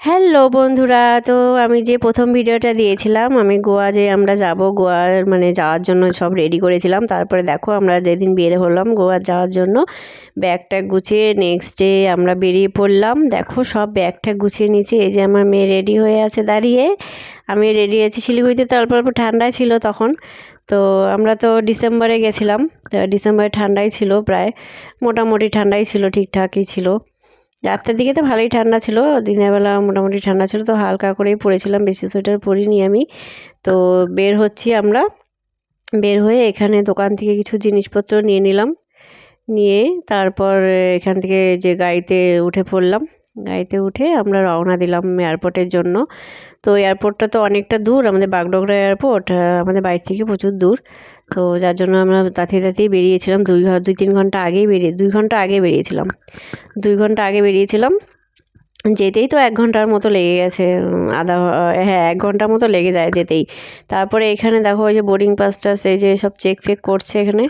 Hello বন্ধুরা, তো আমি যে প্রথম ভিডিওটা দিয়েছিলাম, আমি গোয়া যে আমরা যাব, গোয়ার মানে যাওয়ার জন্য সব রেডি করেছিলাম। তারপরে দেখো আমরা যেদিন বের হলাম গোয়া যাওয়ার জন্য, ব্যাগটা গুছিয়ে নেক্সট ডে আমরা বেরিয়ে পড়লাম। দেখো সব ব্যাগটা গুছিয়ে নিয়েছি। এই যে আমার মেয়ে রেডি হয়ে আছে দাঁড়িয়ে, আমি রেডি আছি। শিলিগুড়িতে তো অল্প অল্প ঠান্ডা ছিল তখন, তো আমরা তো ডিসেম্বরে গেছিলাম। তো ডিসেম্বরে ঠান্ডাই ছিল, প্রায় মোটামুটি ঠান্ডাই ছিল, ঠিকঠাকই ছিল। রাতের দিকে তো ভালোই ঠান্ডা ছিল, দিনের বেলা মোটামুটি ঠান্ডা ছিল, তো হালকা করেই পরেছিলাম, বেশি সোয়েটার পরিনি আমি। তো বের হচ্ছি আমরা, বের হয়ে এখানে দোকান থেকে কিছু জিনিসপত্র নিয়ে নিলাম, নিয়ে তারপর এখান থেকে যে গাড়িতে উঠে পড়লাম। গাড়িতে উঠে আমরা রওনা দিলাম এয়ারপোর্টের জন্য। তো এয়ারপোর্টটা তো অনেকটা দূর, আমাদের বাগডোগরা এয়ারপোর্ট আমাদের বাড়ি থেকে প্রচুর দূর। তো যার জন্য আমরা তাড়াতাড়ি বেরিয়েছিলাম, 2-3 ঘন্টা আগেই 2 ঘন্টা আগে বেরিয়েছিলাম। 2 ঘন্টা আগে বেরিয়েছিলাম, যেতেই তো 1 ঘন্টার মতো লেগে গেছে, হ্যাঁ 1 ঘন্টার মতো লেগে যায় যেতেই। তারপরে এখানে দেখো ওই যে বোর্ডিং পাসটা সেই যে সব চেক ফেক করছে, এখানে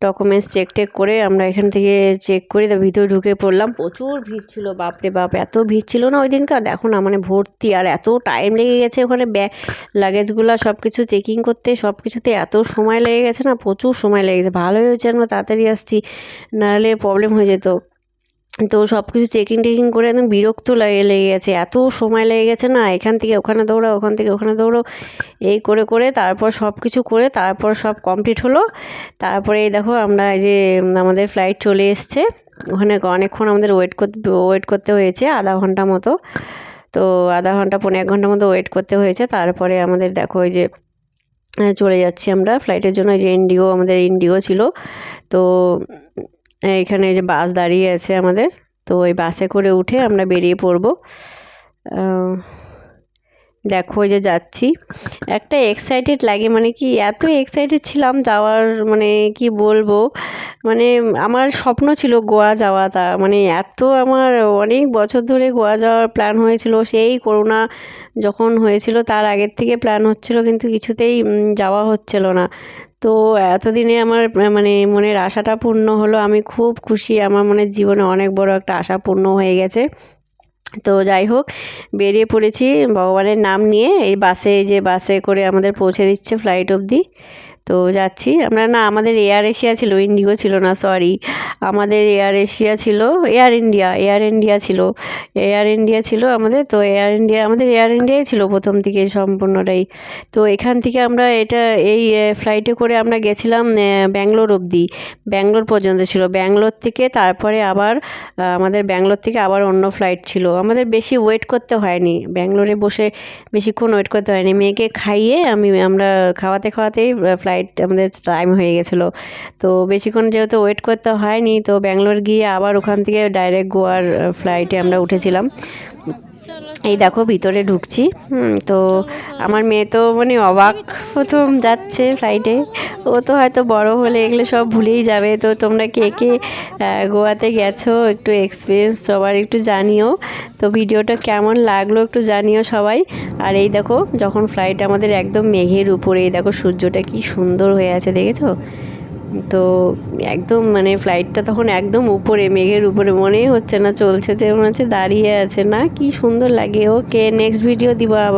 ডকুমেন্টস চেক টেক করে আমরা এখান থেকে চেক করে তার ভিতরে ঢুকে পড়লাম। প্রচুর ভিড় ছিল, বাপরে বাপ, এত ভিড় ছিল না ওই দিনকার, দেখো না মানে ভর্তি। আর এত টাইম লেগে গেছে ওখানে লাগেজগুলো সব কিছু চেকিং করতে, সব কিছুতে এত সময় লেগে গেছে না, প্রচুর সময় লেগেছে। ভালোই হয়েছে আমরা তাড়াতাড়ি আসছি, নাহলে প্রবলেম হয়ে যেত। তো সব কিছু চেকিং টেকিং করে একদম বিরক্ত লেগে গেছে, এত সময় লেগে গেছে না, এখান থেকে ওখানে দৌড়ো, ওখান থেকে ওখানে দৌড়ো, এই করে করে তারপর সব কিছু করে তারপর সব কমপ্লিট হলো। তারপরে এই দেখো আমরা এই যে আমাদের ফ্লাইট চলে এসছে। ওখানে অনেকক্ষণ আমাদের ওয়েট করতে হয়েছে, আধা ঘন্টা মতো। তো আধা ঘন্টা 1.5 ঘন্টা মতো ওয়েট করতে হয়েছে। তারপরে আমাদের দেখো এই যে চলে যাচ্ছি আমরা ফ্লাইটের জন্য। যে আমাদের ইন্ডিগো ছিল। তো এখানে যে বাস দাঁড়িয়ে আছে আমাদের, তো ওই বাসে করে উঠে আমরা বেরিয়ে পড়বো। দেখো ওই যে যাচ্ছি, একটা এক্সাইটেড লাগে, মানে কি এত এক্সাইটেড ছিলাম যাওয়ার, মানে কি বলবো, মানে আমার স্বপ্ন ছিল গোয়া যাওয়া। তা মানে এত আমার অনেক বছর ধরে গোয়া যাওয়ার প্ল্যান হয়েছিল, সেই করোনা যখন হয়েছিল তার আগের থেকে প্ল্যান হচ্ছিল, কিন্তু কিছুতেই যাওয়া হচ্ছিল না। তো এতদিনে আমার মানে মনের আশাটা পূর্ণ হলো, আমি খুব খুশি, আমার মনের জীবনে অনেক বড় একটা আশা পূর্ণ হয়ে গেছে। তো যাই হোক, বেরিয়ে পড়েছি ভগবানের নাম নিয়ে। এই বাসে, যে বাসে করে আমাদের পৌঁছে দিচ্ছে ফ্লাইট অবধি। তো যাচ্ছি আমরা, না আমাদের এয়ার এশিয়া ছিল, ইন্ডিগো ছিল না, সরি, আমাদের এয়ার এশিয়া ছিল, এয়ার ইন্ডিয়া ছিল, এয়ার ইন্ডিয়া ছিল আমাদের। তো আমাদের এয়ার ইন্ডিয়াই ছিল প্রথম থেকে সম্পূর্ণটাই। তো এখান থেকে আমরা এই ফ্লাইটে করে আমরা গেছিলাম ব্যাঙ্গালোর অবধি, ব্যাঙ্গালোর পর্যন্ত ছিল। ব্যাঙ্গালোর থেকে তারপরে আবার আমাদের ব্যাঙ্গালোর থেকে আবার অন্য ফ্লাইট ছিল। আমাদের বেশি ওয়েট করতে হয়নি, ব্যাঙ্গালোরে বসে বেশিক্ষণ ওয়েট করতে হয়নি। মেয়েকে খাইয়ে আমরা খাওয়াতে খাওয়াতেই ফ্লাইট আমাদের টাইম হয়ে গেছিলো। তো বেশিক্ষণ যেহেতু ওয়েট করতে হয়নি, তো ব্যাঙ্গালোর গিয়ে আবার ওখান থেকে ডাইরেক্ট গোয়ার ফ্লাইটে আমরা উঠেছিলাম। এই দেখো ভিতরে ঢুকছি। তো আমার মেয়ে তো মানে অবাক, প্রথম যাচ্ছে ফ্লাইটে। ও তো হয়তো বড় হলে এগুলো সব ভুলেই যাবে। তো তোমরা কে কে গোয়াতে গেছো একটু এক্সপিরিয়েন্স সবার একটু জানিও। তো ভিডিওটা কেমন লাগলো একটু জানিও সবাই। আর এই দেখো যখন ফ্লাইট আমাদের একদম মেঘের উপরে, এই দেখো সূর্যটা কি সুন্দর হয়ে আছে, দেখেছো? তো একদম মানে ফ্লাইটটা তখন একদম উপরে, মেঘের উপরে, মনেই হচ্ছে না চলছে, যে মনে হচ্ছে দাঁড়িয়ে আছে। না কি সুন্দর লাগে। ওকে, নেক্সট ভিডিও দিব আবার।